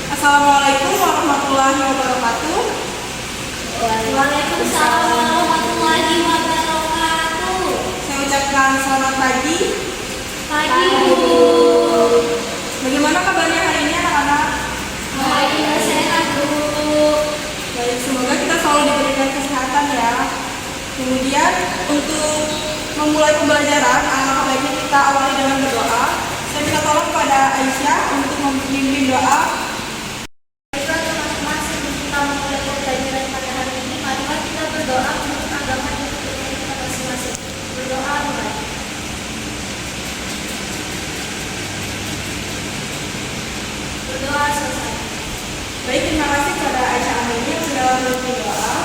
Assalamualaikum warahmatullahi wabarakatuh. Waalaikumsalam warahmatullahi wabarakatuh. Saya ucapkan selamat pagi. Pagi, Bu. Bagaimana kabarnya hari ini anak-anak? Baik, sehat, Bu. Baik, semoga kita selalu diberikan kesehatan ya. Kemudian untuk memulai pembelajaran, alangkah baiknya kita awali dengan berdoa. Saya minta tolong kepada Aisyah untuk memimpin doa. Baiklah teman-teman, sebelum kita memulai pembelajaran pada hari ini, marilah kita berdoa untuk agama dan kepercayaan kita masing-masing. Berdoa mulai. Berdoa selesai. Baik, terima kasih kepada Aisyah Amini yang sudah memimpin doa.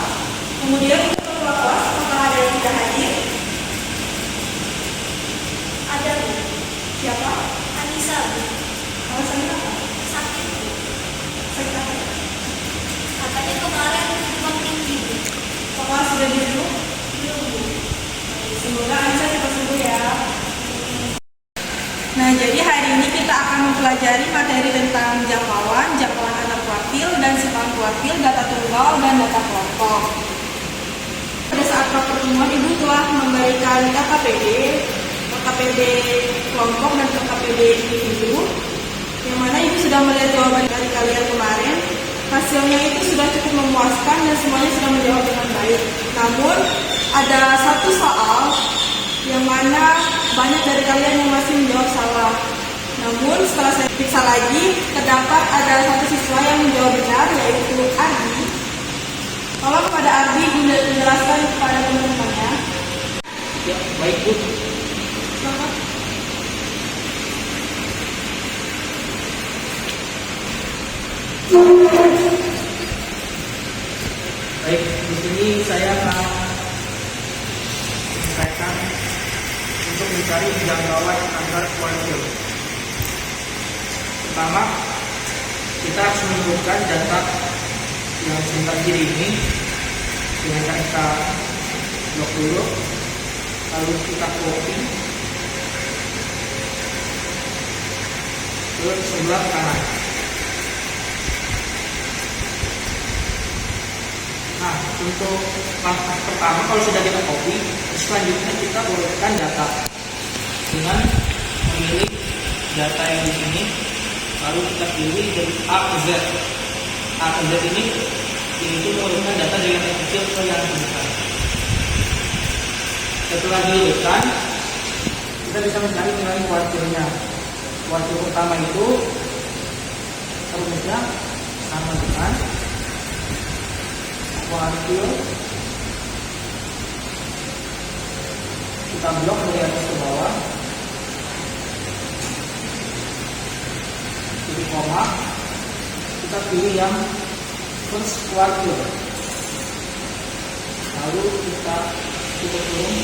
Kemudian untuk ketua kelas, apakah ada yang tidak hadir? Ada, Bu. Siapa? Anissa, Bu. Alasannya apa? Sakit, Bu. Sakit apa? Katanya kemarin demam tinggi, Bu. Apakah sudah diurut? Belum, Bu. Semoga Aisyah cepat sembuh ya. Nah, jadi hari ini kita akan mempelajari materi tentang jangkauan antar kuartil dan sifat kuartil, data tunggal dan data kelompok. Pada saat pertemuan Ibu telah memberikan KKPD kelompok dan KKPD individu, yang mana Ibu sudah melihat jawaban dari kalian kemarin. Hasilnya itu sudah cukup memuaskan dan semuanya sudah menjawab dengan baik. Namun ada satu soal yang mana banyak dari kalian yang masih menjawab salah. Namun setelah saya periksa lagi, terdapat ada satu siswa yang menjawab benar, yaitu Ardi. Tolong kepada Ardi menjelaskan kepada teman-temannya. Ya, baik, Bu. Selamat. Baik, di sini saya akan menyampaikan untuk mencari jangkauan antar kuartil. Pertama, kita harus menentukan data yang sebelah kiri ini dengan kita blok dulu, lalu kita copy ke sebelah kanan. Nah, untuk langkah pertama kalau sudah kita copy, selanjutnya kita urutkan data dengan memilih data yang di sini, lalu kita pilih dari A ke Z. A ke Z ini itu mengurutkan data dari yang kecil ke yang besar. Setelah diurutkan, kita bisa mencari nilai kuartilnya. Kuartil pertama itu rumusnya sama dengan kuartil, kita blok dari atas ke bawah, jadi koma, kita pilih yang first kuartil, lalu kita tutup kurung,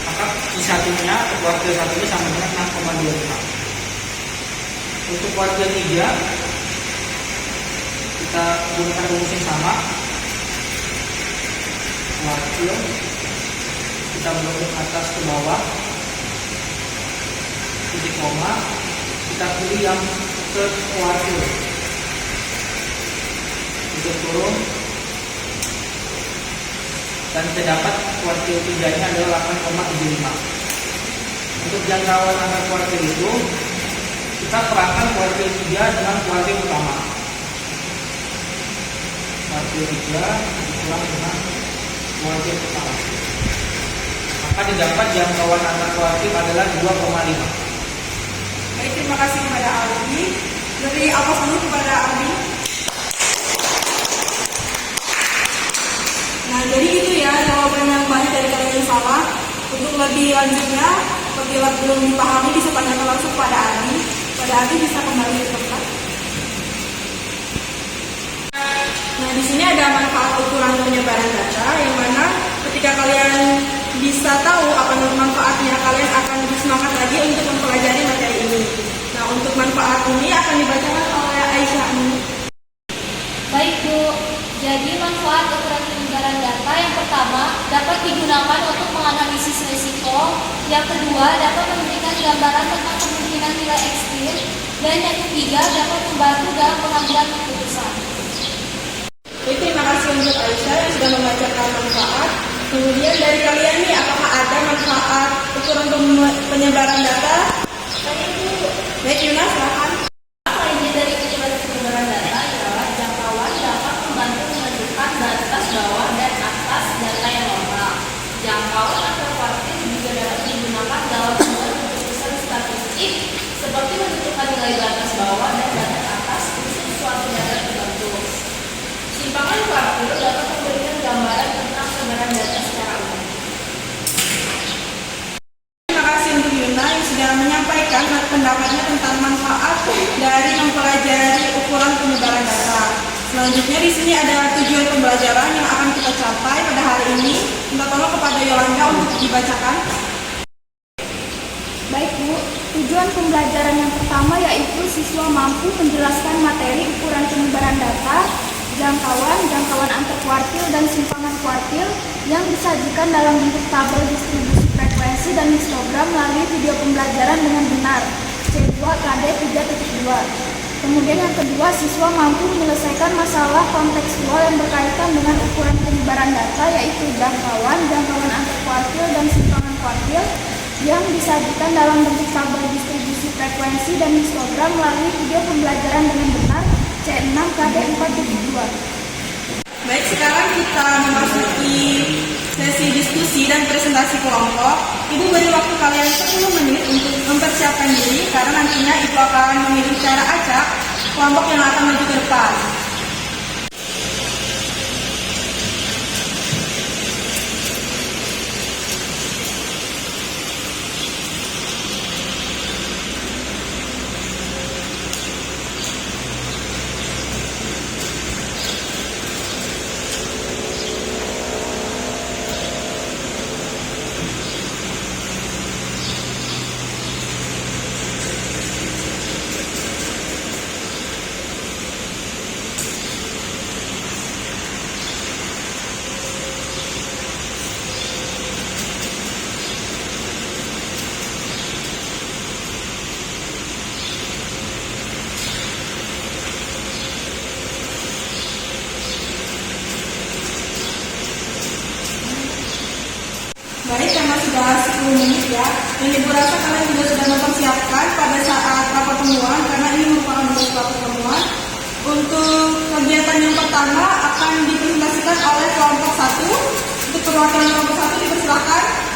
maka I satunya kuartil satunya sama dengan 6,25. Untuk kuartil 3 kita gunakan rumus yang sama, kuartil, kita blok dari atas ke bawah, titik koma, kita pilih yang third kuartil, tutup kurung, dan terdapat kuartil 3 nya adalah 8,75. Untuk jangkauan antar kuartil itu, kita perangkan kuartil 3 dengan kuartil utama. Kuartil 3 dikulang dengan kuartil utama, maka didapat jangkauan antar kuartil adalah 2,5. Baik, terima kasih kepada Ardi. Dari apa dulu kepada Ardi. Nah, jadi itu ya jawaban yang banyak dari kalian yang salah. Untuk lebih lanjutnya, apabila belum dipahami bisa tanyakan langsung pada Ardi. Pada Ardi bisa kembali ke tempat. Nah, di sini ada manfaat ukuran penyebaran data, yang mana ketika kalian bisa tahu apa manfaatnya, kalian akan lebih semangat lagi untuk mempelajari materi ini. Nah, untuk manfaat ini akan dibacakan oleh Aisyah ini. Baik, Bu. Jadi manfaat ukuran penyebaran data yang pertama dapat digunakan untuk menganalisis risiko, yang kedua dapat memberikan gambaran tentang kemungkinan nilai ekstrim, Dan yang ketiga, dapat membantu dalam pengambilan keputusan. Jadi terima kasih untuk Aisyah yang sudah membacakan manfaat. Kemudian dari kalian nih, apakah ada manfaat ukuran penyebaran data? Baik, Yuna, silakan. Lainnya dari ukuran penyebaran data adalah jangkauan dapat membantu menentukan batas bawah dan atas data yang normal. Jangkauan atau kuartil juga dapat digunakan dalam membuat keputusan statistik seperti menentukan nilai batas bawah dan batas atas untuk suatu data tertentu. Simpangan kuartil dapat memberikan gambaran tentang sebaran data secara umum. Terima kasih untuk Yuna yang sudah menyampaikan pendapatnya tentang manfaat dari mempelajari ukuran penyebaran data. Selanjutnya di sini ada tujuan pembelajaran yang akan kita capai pada hari ini. Minta tolong kepada Yolanda untuk dibacakan. Baik Bu, tujuan pembelajaran yang pertama yaitu siswa mampu menjelaskan materi ukuran penyebaran data, jangkauan antar kuartil dan simpangan kuartil yang disajikan dalam bentuk tabel distribusi frekuensi dan histogram melalui video pembelajaran dengan benar C2 KD 3.2. Kemudian yang kedua, siswa mampu menyelesaikan masalah kontekstual yang berkaitan dengan ukuran penyebaran data yaitu jangkauan antar kuartil dan simpangan kuartil yang disajikan dalam bentuk tabel distribusi frekuensi dan histogram melalui video pembelajaran dengan benar C6 KD 4.2. Baik, sekarang kita memasuki sesi diskusi dan presentasi kelompok. Ibu beri waktu kalian 10 menit untuk mempersiapkan diri karena nantinya Ibu akan memilih cara acak kelompok yang akan maju ke depan. Baik, karena sudah 10 menit ya, dan Ibu rasa kalian juga sudah mempersiapkan pada saat rapat temuan, karena ini merupakan bentuk rapat temuan. Untuk kegiatan yang pertama akan dipresentasikan oleh kelompok 1. Untuk perwakilan kelompok 1 dipersilakan.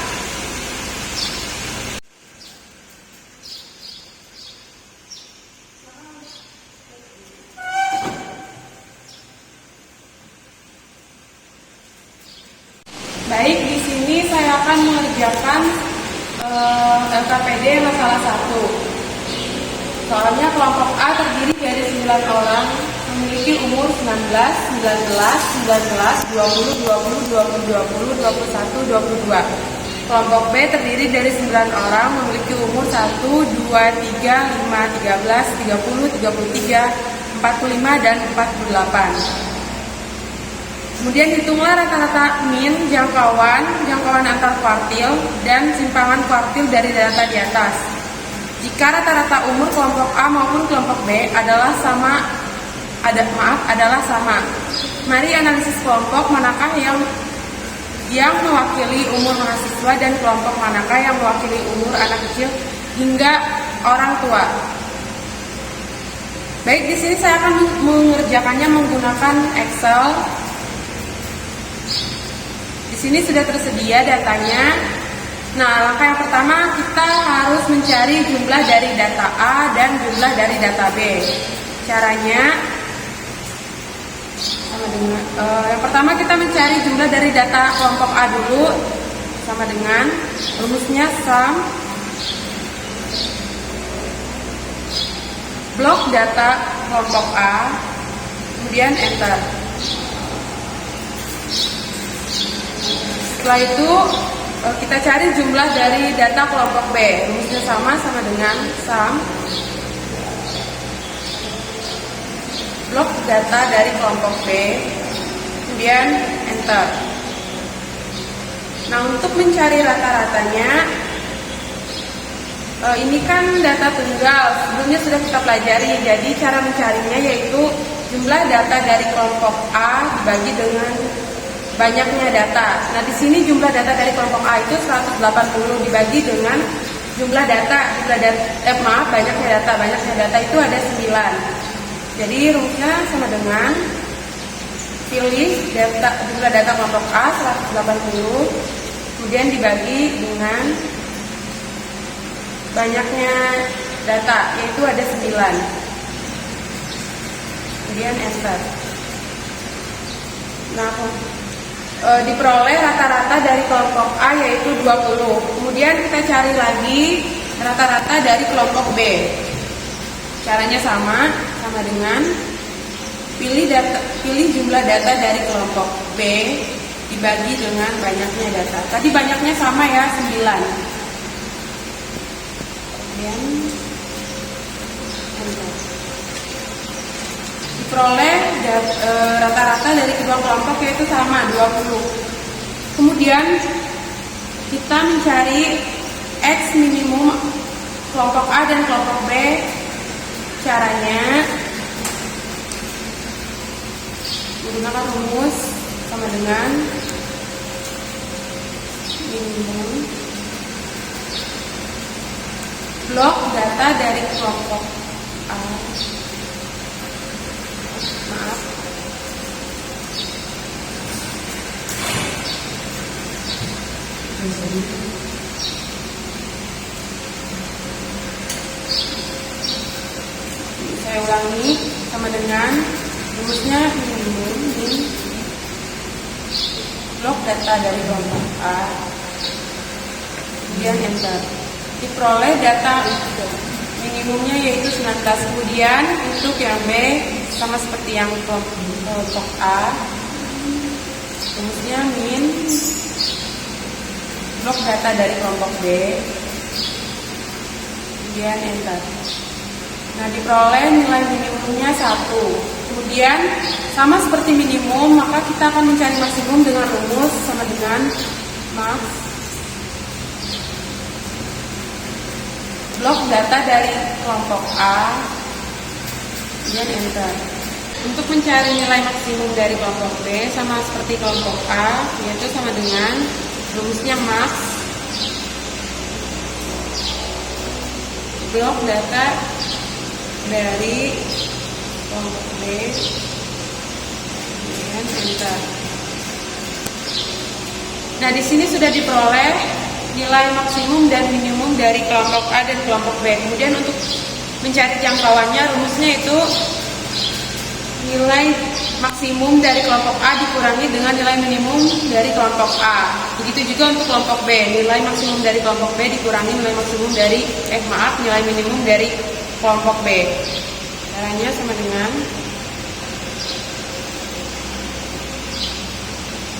Baik, di sini saya akan mengerjakan LKPD masalah 1. Soalnya kelompok A terdiri dari 9 orang, memiliki umur 19, 20, 21, 22. Kelompok B terdiri dari 9 orang, memiliki umur 1, 2, 3, 5, 13, 30, 33, 45, dan 48. Kemudian hitunglah rata-rata min, jangkauan antar kuartil, dan simpangan kuartil dari data di atas. Jika rata-rata umur kelompok A maupun kelompok B adalah sama, mari analisis kelompok manakah yang mewakili umur mahasiswa dan kelompok manakah yang mewakili umur anak kecil hingga orang tua. Baik, di sini saya akan mengerjakannya menggunakan Excel. Di sini sudah tersedia datanya. Nah, langkah yang pertama kita harus mencari jumlah dari data A dan jumlah dari data B. Caranya sama dengan yang pertama kita mencari jumlah dari data kelompok A dulu, sama dengan rumusnya sum blok data kelompok A, kemudian enter. Setelah itu kita cari jumlah dari data kelompok B. Rumusnya sama dengan sum blok data dari kelompok B, kemudian enter. Nah, untuk mencari rata-ratanya, ini kan data tunggal. Sebelumnya sudah kita pelajari. Jadi cara mencarinya yaitu jumlah data dari kelompok A dibagi dengan banyaknya data. Nah, di sini jumlah data dari kelompok A itu 180 dibagi dengan banyaknya data. Banyaknya data itu ada 9. Jadi rumusnya sama dengan pilih jumlah data kelompok A 180, kemudian dibagi dengan banyaknya data, yaitu ada 9. Kemudian enter. Nah, diperoleh rata-rata dari kelompok A yaitu 20. Kemudian kita cari lagi rata-rata dari kelompok B. Caranya sama dengan pilih jumlah data dari kelompok B dibagi dengan banyaknya data. Tadi banyaknya sama ya, 9. Kemudian enter. Diperoleh rata-rata dari kedua kelompok yaitu sama 20. Kemudian kita mencari X minimum kelompok A dan kelompok B. Caranya menggunakan rumus sama dengan minimum blok data dari kelompok A. Maaf. Saya ulangi sama dengan rumusnya minimum blok data dari kelompok A, kemudian enter. Diperoleh data minimumnya yaitu 19. Kemudian untuk yang B sama seperti yang kelompok A, rumusnya min blok data dari kelompok B, kemudian enter. Nah, diperoleh nilai minimumnya 1. Kemudian sama seperti minimum, maka kita akan mencari maksimum dengan rumus sama dengan max blok data dari kelompok A, kemudian enter. Untuk mencari nilai maksimum dari kelompok B sama seperti kelompok A, yaitu sama dengan rumusnya max blok data dari kelompok B, kemudian enter. Nah, di sini sudah diperoleh nilai maksimum dan minimum dari kelompok A dan kelompok B. Kemudian untuk mencari jangkauannya, rumusnya itu nilai maksimum dari kelompok A dikurangi dengan nilai minimum dari kelompok A. Begitu juga untuk kelompok B, nilai maksimum dari kelompok B dikurangi nilai maksimum dari nilai minimum dari kelompok B. Caranya sama dengan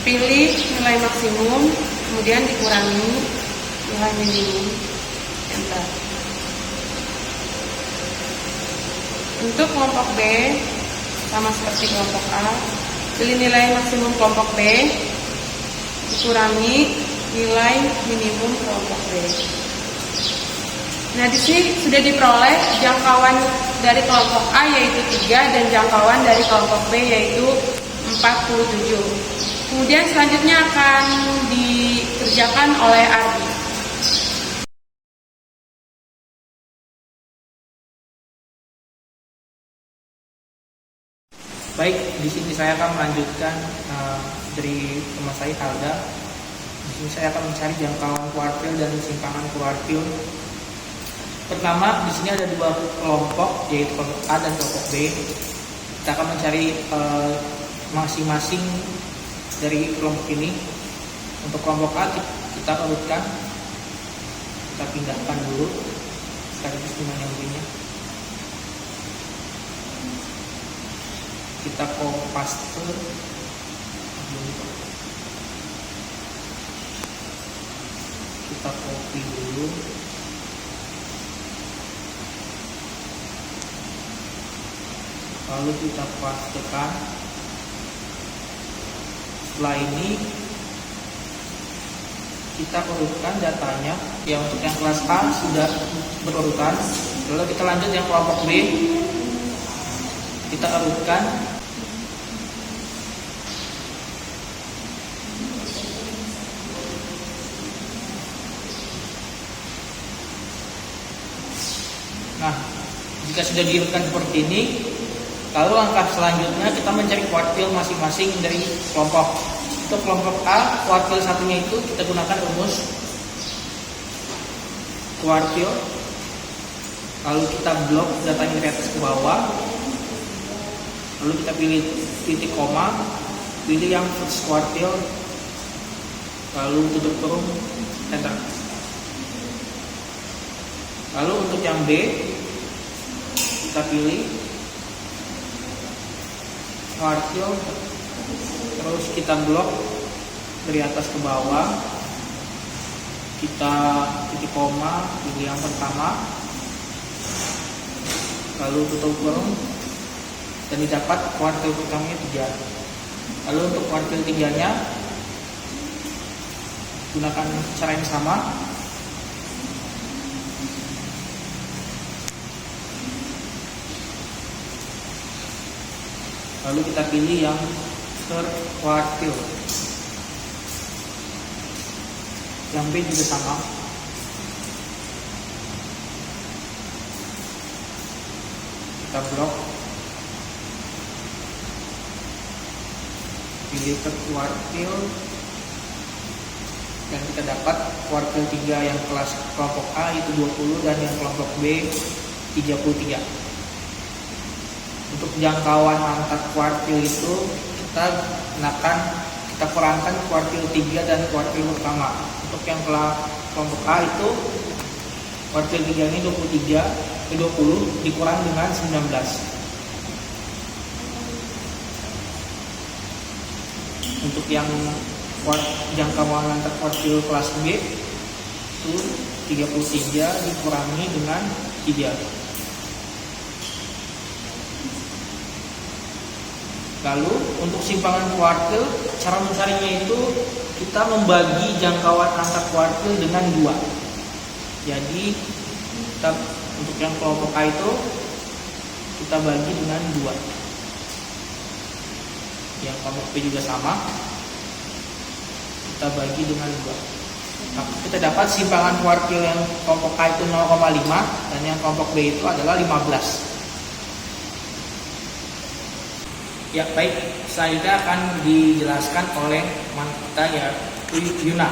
pilih nilai maksimum, kemudian dikurangi nilai minimum, enter. Untuk kelompok B sama seperti kelompok A, pilih nilai maksimum kelompok B, dikurangi nilai minimum kelompok B. Nah, di sini sudah diperoleh jangkauan dari kelompok A yaitu 3 dan jangkauan dari kelompok B yaitu 47. Kemudian selanjutnya akan dikerjakan oleh Ardi. Baik, di sini saya akan melanjutkan dari teman saya Alda. Di sini saya akan mencari jangkauan kuartil dan simpangan kuartil. Pertama, di sini ada 2 kelompok, yaitu kelompok A dan kelompok B. Kita akan mencari masing-masing dari kelompok ini. Untuk kelompok A kita urutkan, kita pindahkan dulu sekaligus dengan yang lainnya. Kita copy paste, kita copy dulu. Lalu kita pastekan. Setelah ini kita urutkan datanya. Yang untuk yang kelas A sudah berurutan, Lalu kita lanjut yang kelompok B. Kita urutkan. Nah, jika sudah diurutkan seperti ini, lalu langkah selanjutnya kita mencari kuartil masing-masing dari kelompok. Untuk kelompok A, kuartil satunya itu kita gunakan rumus kuartil. Lalu kita blok datanya dari atas ke bawah. Lalu kita pilih titik koma, pilih yang first kuartil, lalu tutup kurung, enter. Lalu untuk yang B, kita pilih kuartil, terus kita blok dari atas ke bawah, kita titik koma, pilih yang pertama, lalu tutup kurung, dan didapat kuartil pertamanya 3. Lalu untuk kuartil 3-nya gunakan cara yang sama. Lalu kita pilih yang third kuartil. Yang B juga sama. Kita blok, pilih third kuartil, dan kita dapat kuartil 3 yang kelas kelompok A itu 20 dan yang kelompok B 33. Untuk jangkauan antar kuartil itu kita kurangkan kuartil 3 dan kuartil pertama. Untuk yang kelompok A itu kuartil 3 ini 20 dikurang dengan 19. Untuk yang jangkauan antar kuartil kelas B itu 33 dikurangi dengan 3. Lalu untuk simpangan kuartil, cara mencarinya itu kita membagi jangkauan antar kuartil dengan 2. Jadi untuk yang kelompok A itu kita bagi dengan 2. Yang kelompok B juga sama, kita bagi dengan 2. Nah, kita dapat simpangan kuartil yang kelompok A itu 0,5 dan yang kelompok B itu adalah 15. Ya baik, selanjutnya akan dijelaskan oleh teman kita yaitu Yuna.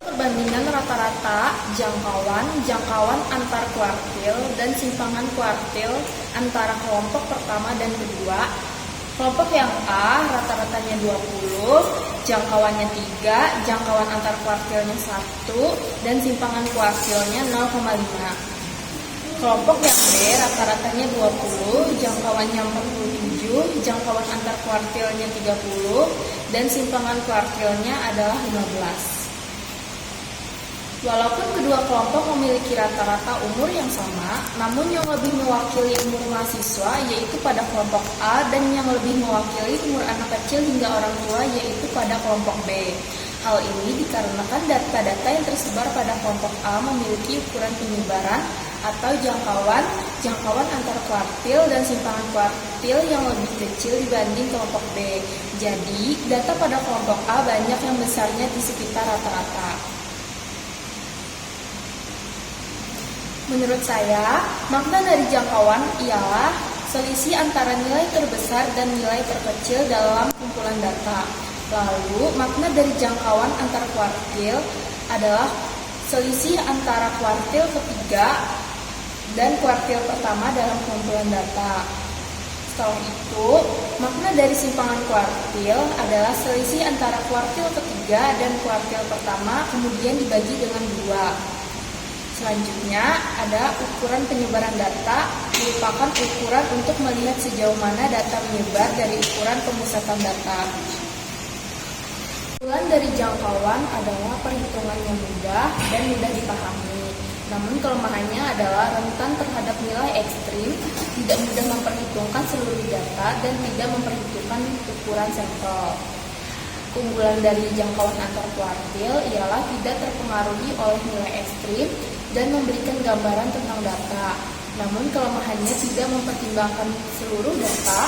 Perbandingan rata-rata jangkauan antar kuartil dan simpangan kuartil antara kelompok pertama dan kedua. Kelompok yang A rata-ratanya 20, jangkauannya 3, jangkauan antar kuartilnya 1, dan simpangan kuartilnya 0,5. Kelompok yang B rata-ratanya 20, jangkauannya 47, jangkauan antar kuartilnya 30, dan simpangan kuartilnya adalah 15. Walaupun kedua kelompok memiliki rata-rata umur yang sama, namun yang lebih mewakili umur mahasiswa yaitu pada kelompok A dan yang lebih mewakili umur anak kecil hingga orang tua yaitu pada kelompok B. Hal ini dikarenakan data-data yang tersebar pada kelompok A memiliki ukuran penyebaran atau jangkauan antar kuartil dan simpangan kuartil yang lebih kecil dibanding kelompok B. Jadi, data pada kelompok A banyak yang besarnya di sekitar rata-rata. Menurut saya, makna dari jangkauan ialah selisih antara nilai terbesar dan nilai terkecil dalam kumpulan data. Lalu, makna dari jangkauan antar kuartil adalah selisih antara kuartil ketiga dan kuartil pertama dalam kumpulan data. Setelah itu, makna dari simpangan kuartil adalah selisih antara kuartil ketiga dan kuartil pertama kemudian dibagi dengan 2. Selanjutnya, ada ukuran penyebaran data, merupakan ukuran untuk melihat sejauh mana data menyebar dari ukuran pemusatan data. Ukuran dari jangkauan adalah perhitungan yang mudah dan mudah dipahami. Namun kelemahannya adalah rentan terhadap nilai ekstrim, tidak mudah memperhitungkan seluruh data, dan tidak memperhitungkan ukuran sampel. Keunggulan dari jangkauan antar kuartil ialah tidak terpengaruhi oleh nilai ekstrim dan memberikan gambaran tentang data. Namun kelemahannya tidak mempertimbangkan seluruh data,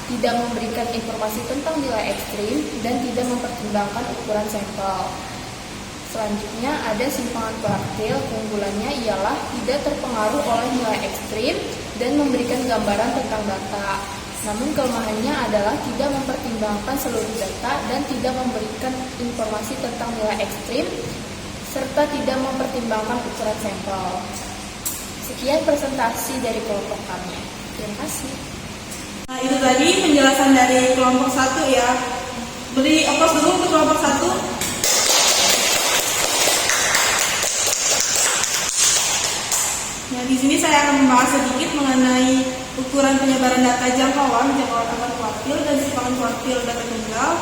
tidak memberikan informasi tentang nilai ekstrim, dan tidak mempertimbangkan ukuran sampel. Selanjutnya ada simpangan kuartil. Keunggulannya ialah tidak terpengaruh oleh nilai ekstrim dan memberikan gambaran tentang data. Namun kelemahannya adalah tidak mempertimbangkan seluruh data dan tidak memberikan informasi tentang nilai ekstrim serta tidak mempertimbangkan ukuran sampel. Sekian presentasi dari kelompok kami. Terima kasih. Nah, itu tadi penjelasan dari kelompok 1 ya. Beri aplaus dulu untuk kelompok 1. Nah, di sini saya akan membahas sedikit mengenai ukuran penyebaran data jangkauan antar kuartil dan simpangan kuartil data tunggal.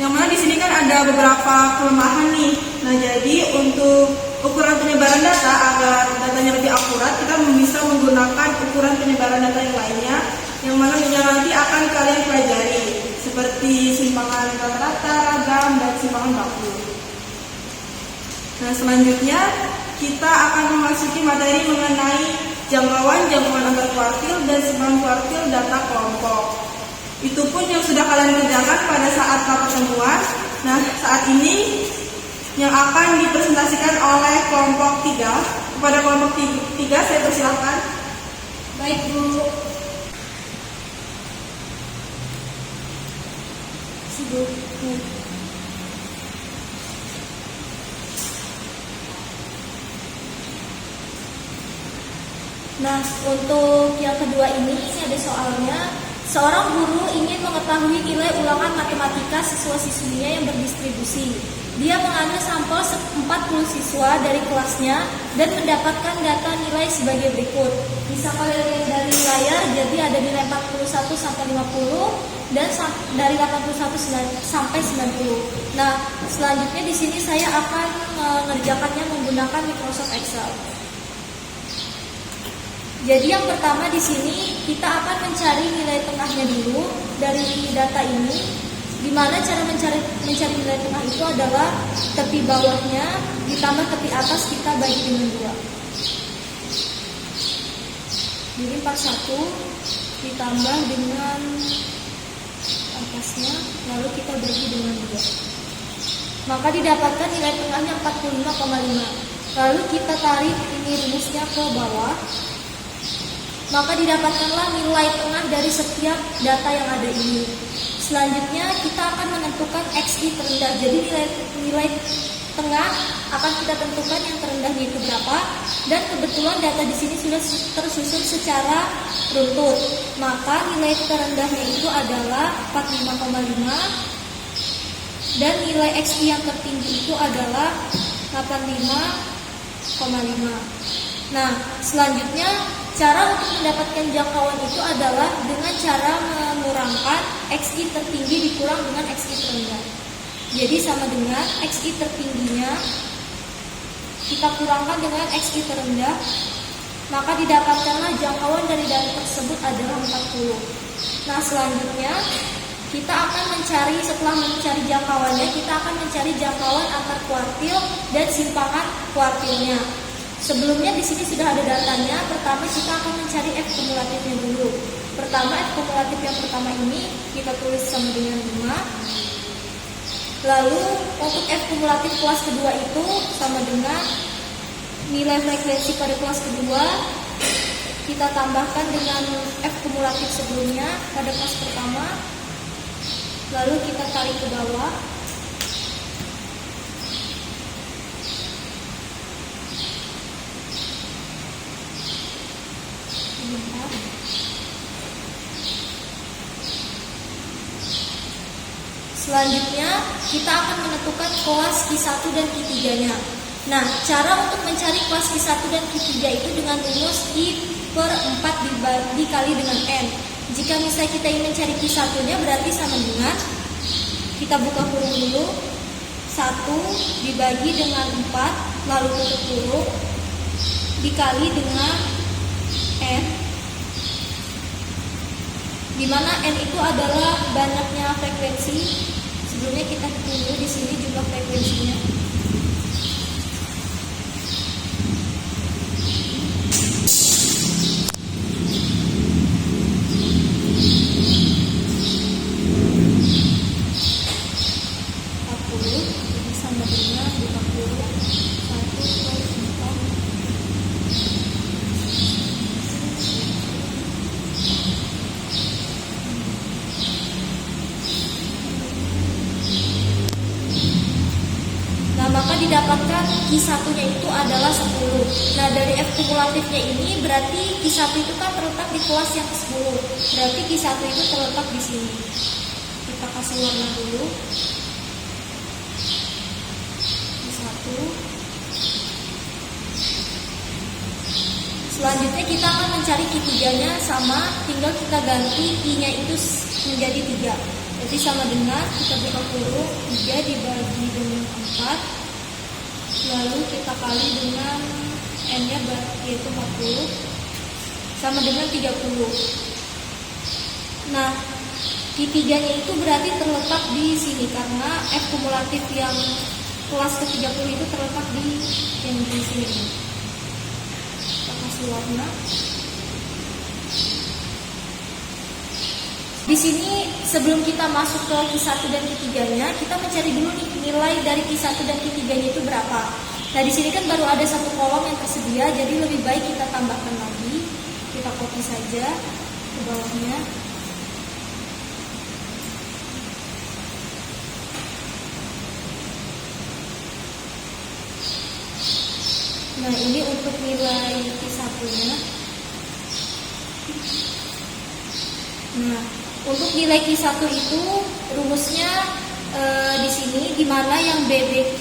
Yang mana di sini kan ada beberapa kelemahan nih. Nah, jadi untuk ukuran penyebaran data agar datanya lebih akurat, kita bisa menggunakan ukuran penyebaran data yang lainnya, yang mana nanti akan kalian pelajari, seperti simpangan rata-rata, ragam, dan simpangan baku. Nah, selanjutnya kita akan memasuki materi mengenai jangkauan antar kuartil dan simpangan kuartil data kelompok. Itu pun yang sudah kalian kerjakan pada saat rapat temuan. Nah, saat ini yang akan dipresentasikan oleh kelompok 3. Kepada kelompok 3 saya persilakan. Baik, Bu. Sibuk. Nah, untuk yang kedua ini ada soalnya. Seorang guru ingin mengetahui nilai ulangan matematika siswa-siswinya yang berdistribusi. Dia mengambil sampel 40 siswa dari kelasnya dan mendapatkan data nilai sebagai berikut. Bisa kalian lihat dari layar, jadi ada nilai 41 sampai 50 dan dari 81 sampai 90. Nah, selanjutnya di sini saya akan mengerjakannya menggunakan Microsoft Excel. Jadi yang pertama di sini kita akan mencari nilai tengahnya dulu dari data ini. Dimana cara mencari nilai tengah itu adalah tepi bawahnya ditambah tepi atas kita bagi dengan 2. Jadi 41 ditambah dengan atasnya, lalu kita bagi dengan 2. Maka didapatkan nilai tengahnya 45,5. Lalu kita tarik ini rumusnya ke bawah. Maka didapatkanlah nilai tengah dari setiap data yang ada ini. Selanjutnya kita akan menentukan XI terendah. Jadi nilai tengah akan kita tentukan yang terendahnya itu berapa. Dan kebetulan data di sini sudah tersusun secara runtut. Maka nilai terendahnya itu adalah 45,5 dan nilai XI yang tertinggi itu adalah 85,5. Nah, selanjutnya cara untuk mendapatkan jangkauan itu adalah dengan cara mengurangkan XI tertinggi dikurang dengan XI terendah. Jadi sama dengan XI tertingginya kita kurangkan dengan XI terendah, maka didapatkanlah jangkauan dari data tersebut adalah 40. Nah, selanjutnya kita akan mencari, setelah mencari jangkauannya, kita akan mencari jangkauan antar kuartil dan simpangan kuartilnya. Sebelumnya di sini sudah ada datanya. Pertama kita akan mencari F kumulatifnya dulu. Pertama F kumulatif yang pertama ini kita tulis sama dengan 5. Lalu untuk F kumulatif kelas kedua itu sama dengan nilai frekuensi pada kelas kedua kita tambahkan dengan F kumulatif sebelumnya pada kelas pertama. Lalu kita tarik ke bawah. Selanjutnya kita akan menentukan kelas Q1 dan Q3-nya. Nah, cara untuk mencari kelas Q1 dan Q3 itu dengan rumus I/4 dikali dengan N. Jika misalnya kita ingin mencari Q1-nya berarti sama dengan, kita buka kurung dulu, 1 dibagi dengan 4 lalu tutup kurung, dikali dengan N, di mana N itu adalah banyaknya frekuensi. Sebelumnya kita hitung dulu di sini jumlah frekuensinya. Sama dengan 50. Nah, maka didapatkan Q1-nya itu adalah 10. Nah, dari F kumulatifnya ini berarti Q1 itu kan terletak di kelas yang ke-10. Berarti Q1 itu terletak di sini. Kita kasih warna dulu. Selanjutnya kita akan mencari Q3-nya, sama, tinggal kita ganti I-nya itu menjadi 3. Jadi sama dengan, kita buka kurung, 3 dibagi dengan 4, lalu kita kali dengan N-nya yaitu 40, sama dengan 30. Nah, Q3-nya itu berarti terletak di sini, karena F kumulatif yang kelas ke-30 itu terletak di yang di sini. Kita kasih warna. Di sini sebelum kita masuk ke Q1 dan Q3-nya, kita mencari dulu nih nilai dari Q1 dan Q3-nya itu berapa. Nah, di sini kan baru ada satu kolom yang tersedia, jadi lebih baik kita tambahkan lagi. Kita copy saja ke bawahnya. Nah, ini untuk nilai Q1-nya. Nah, untuk nilai Q1 itu rumusnya di sini, di mana yang BBQ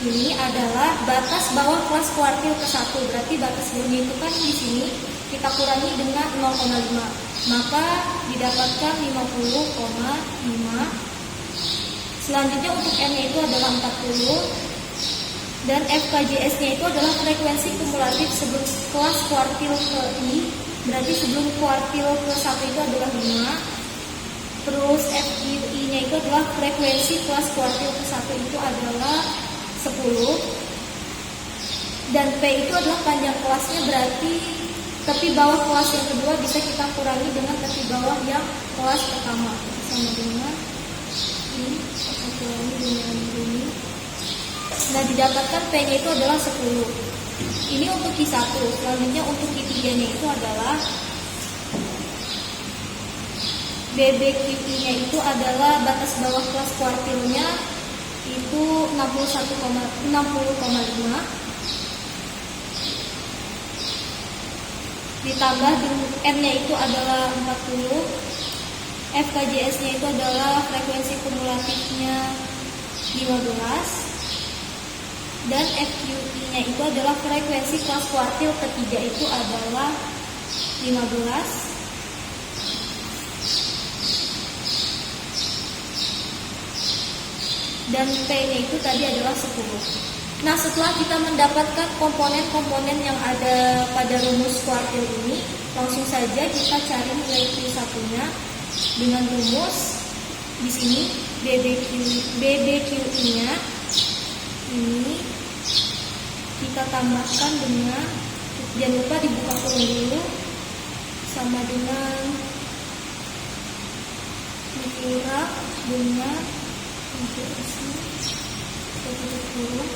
ini adalah batas bawah kelas kuartil ke-1. Berarti batas bawahnya itu kan di sini kita kurangi dengan 0,5. Maka didapatkan 50,5. Selanjutnya untuk N-nya itu adalah 40. Dan FKJS-nya itu adalah frekuensi kumulatif sebelum kelas kuartil ke I. Berarti sebelum kuartil ke-1 itu adalah 5. Terus FQI-nya itu adalah frekuensi kelas kuartil ke-1 itu adalah 10. Dan P itu adalah panjang kelasnya, berarti tepi bawah kelas yang kedua bisa kita kurangi dengan tepi bawah yang kelas pertama. Sama dengan ini, kita kurangi dengan ini. Nah, didapatkan P-nya itu adalah 10. Ini untuk Q1. Selanjutnya untuk Q3-nya itu adalah BBQI-nya itu adalah batas bawah kelas kuartilnya itu 60,5. Ditambah dengan N-nya itu adalah 40. FKJS-nya itu adalah frekuensi kumulatifnya 15. Dan FQI-nya itu adalah frekuensi kelas kuartil ketiga itu adalah 15. Dan P-nya itu tadi adalah 10. Nah, setelah kita mendapatkan komponen-komponen yang ada pada rumus kuartil ini, langsung saja kita cari nilai Q1-nya dengan rumus di sini BBQI-nya ini kita tambahkan dengan, jangan lupa dibuka kurung dulu, sama dengan dikurangi dengan tutup kurung.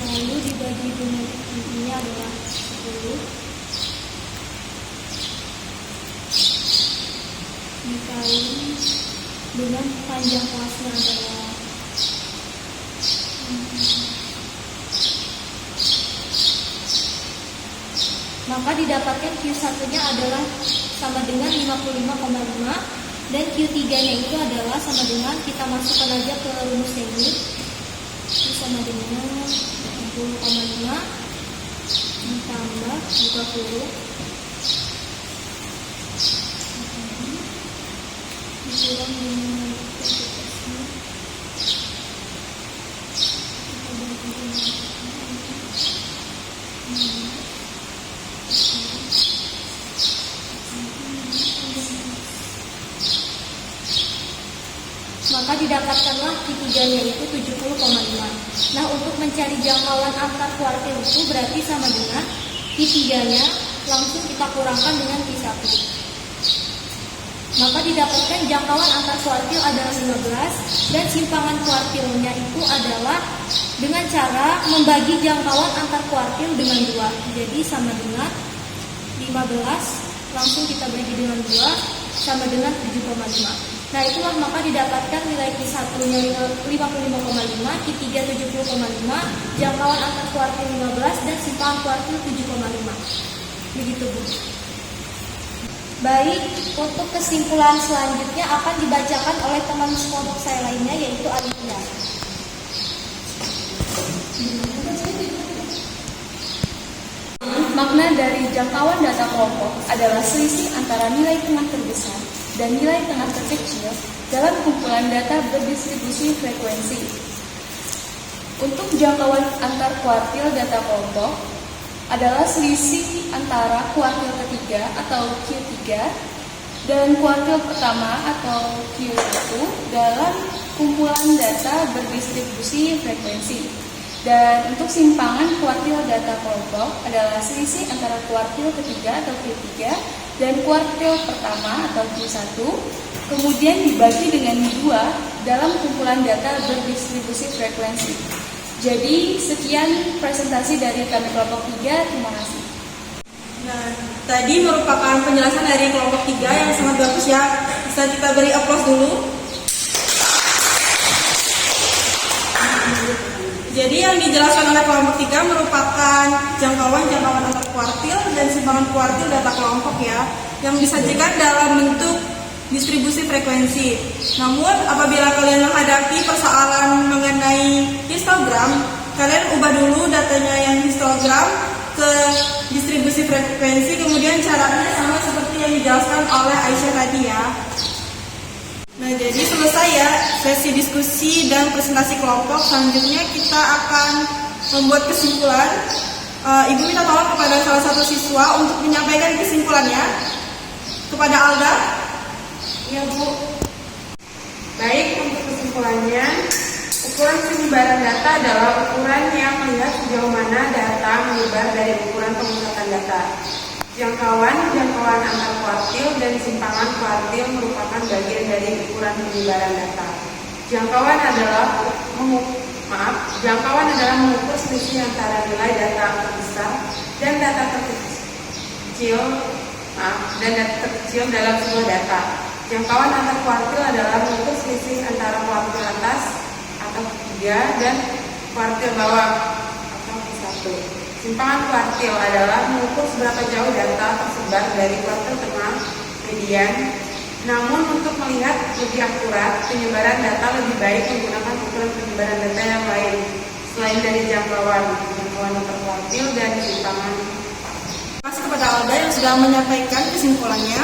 Lalu dibagi dengan ini adalah 10 dikali dengan panjang kelasnya adalah maka didapatkan Q1-nya adalah sama dengan 55,5 dan Q3-nya itu adalah sama dengan, kita masukkan aja ke rumusnya ini, itu sama dengan 60,5 ditambah buka kurung dikurang dengan didapatkanlah Q3-nya itu 70,5. Nah, untuk mencari jangkauan antar kuartil itu berarti sama dengan Q3-nya langsung kita kurangkan dengan Q1. Maka didapatkan jangkauan antar kuartil adalah 15 dan simpangan kuartilnya itu adalah dengan cara membagi jangkauan antar kuartil dengan 2. Jadi sama dengan 15 langsung kita bagi dengan 2 sama dengan 7,5. Nah, itulah maka didapatkan nilai Q1-nya 55,5, Q3 70,5, jangkauan antar kuartil 15 dan simpangan kuartil 7,5. Begitu, Bu. Baik, untuk kesimpulan selanjutnya akan dibacakan oleh teman sekelompok saya lainnya, yaitu Alifia. Makna dari jangkauan data kelompok adalah selisih antara nilai tengah terbesar dan nilai tengah terkecil dalam kumpulan data berdistribusi frekuensi. Untuk jangkauan antar kuartil data kelompok adalah selisih antara kuartil ketiga atau Q3 dan kuartil pertama atau Q1 dalam kumpulan data berdistribusi frekuensi. Dan untuk simpangan kuartil data kelompok adalah selisih antara kuartil ketiga atau Q3 dan kuartil pertama atau Q1 kemudian dibagi dengan 2 dalam kumpulan data berdistribusi frekuensi. Jadi sekian presentasi dari kami kelompok 3, terima kasih. Nah, tadi merupakan penjelasan dari kelompok 3 yang sangat bagus ya. Bisa kita beri aplaus dulu. Jadi yang dijelaskan oleh kelompok 3 merupakan jangkauan antar kuartil dan simpangan kuartil data kelompok ya, yang disajikan dalam bentuk distribusi frekuensi. Namun apabila kalian menghadapi persoalan mengenai histogram, kalian ubah dulu datanya yang histogram ke distribusi frekuensi, kemudian caranya sama seperti yang dijelaskan oleh Aisyah tadi ya. Nah, jadi selesai ya sesi diskusi dan presentasi kelompok. Selanjutnya kita akan membuat kesimpulan. Ibu minta tolong kepada salah satu siswa untuk menyampaikan kesimpulannya. Kepada Alda. Ya, Bu. Baik, untuk kesimpulannya, ukuran penyebaran data adalah ukuran yang melihat sejauh mana data menyebar dari ukuran pemusatan data. Jangkauan antar kuartil dan simpangan kuartil merupakan bagian dari ukuran penyebaran data. Jangkauan adalah mengukur selisih antara nilai data terbesar dan data terkecil dalam sebuah data. Jangkauan antar kuartil adalah mengukur selisih antara kuartil atas atau Q3 dan kuartil bawah atau Q1. Simpangan kuartil adalah mengukur seberapa jauh data tersebar dari kuartil tengah median. Namun untuk melihat lebih akurat penyebaran data lebih baik menggunakan ukuran penyebaran data yang lain selain dari jangkauan antar kuartil dan simpangan. Terima kasih kepada Alda yang sudah menyampaikan kesimpulannya.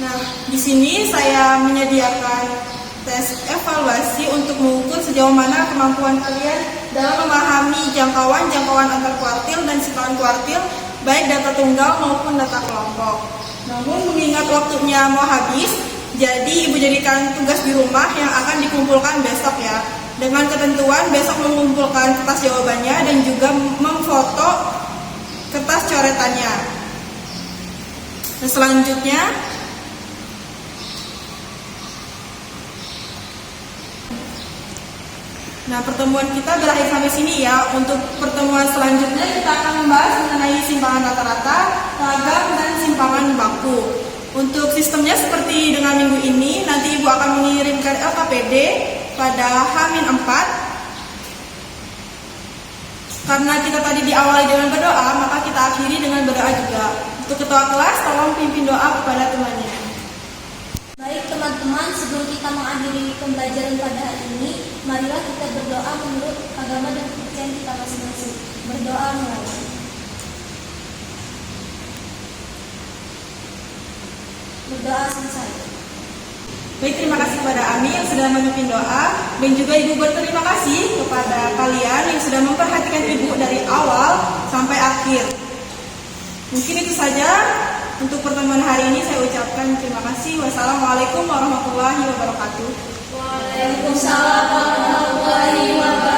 Nah, di sini saya menyediakan tes evaluasi untuk mengukur sejauh mana kemampuan kalian dalam memahami jangkauan antar kuartil dan simpangan kuartil, baik data tunggal maupun data kelompok. Namun mengingat waktunya mau habis, jadi Ibu jadikan tugas di rumah yang akan dikumpulkan besok ya. Dengan ketentuan besok mengumpulkan kertas jawabannya dan juga memfoto kertas coretannya. Nah, selanjutnya pertemuan kita berakhir sampai sini ya. Untuk pertemuan selanjutnya kita akan membahas mengenai simpangan rata-rata, ragam, dan simpangan baku. Untuk sistemnya seperti dengan minggu ini, nanti Ibu akan mengirimkan LKPD pada H-4. Karena kita tadi diawali dengan berdoa, maka kita akhiri dengan berdoa juga. Untuk ketua kelas, tolong pimpin doa kepada temannya. Baik teman-teman, sebelum kita mengakhiri pembelajaran pada hari ini, marilah kita berdoa menurut agama dan kepercayaan kita masing-masing. Berdoa mulai. Berdoa selesai. Baik, terima kasih kepada Ami yang sudah memimpin doa, dan juga Ibu berterima kasih kepada kalian yang sudah memperhatikan Ibu dari awal sampai akhir. Mungkin itu saja untuk pertemuan hari ini. Saya ucapkan terima kasih. Wassalamualaikum warahmatullahi wabarakatuh. Waalaikumsalam warahmatullahi wabarakatuh.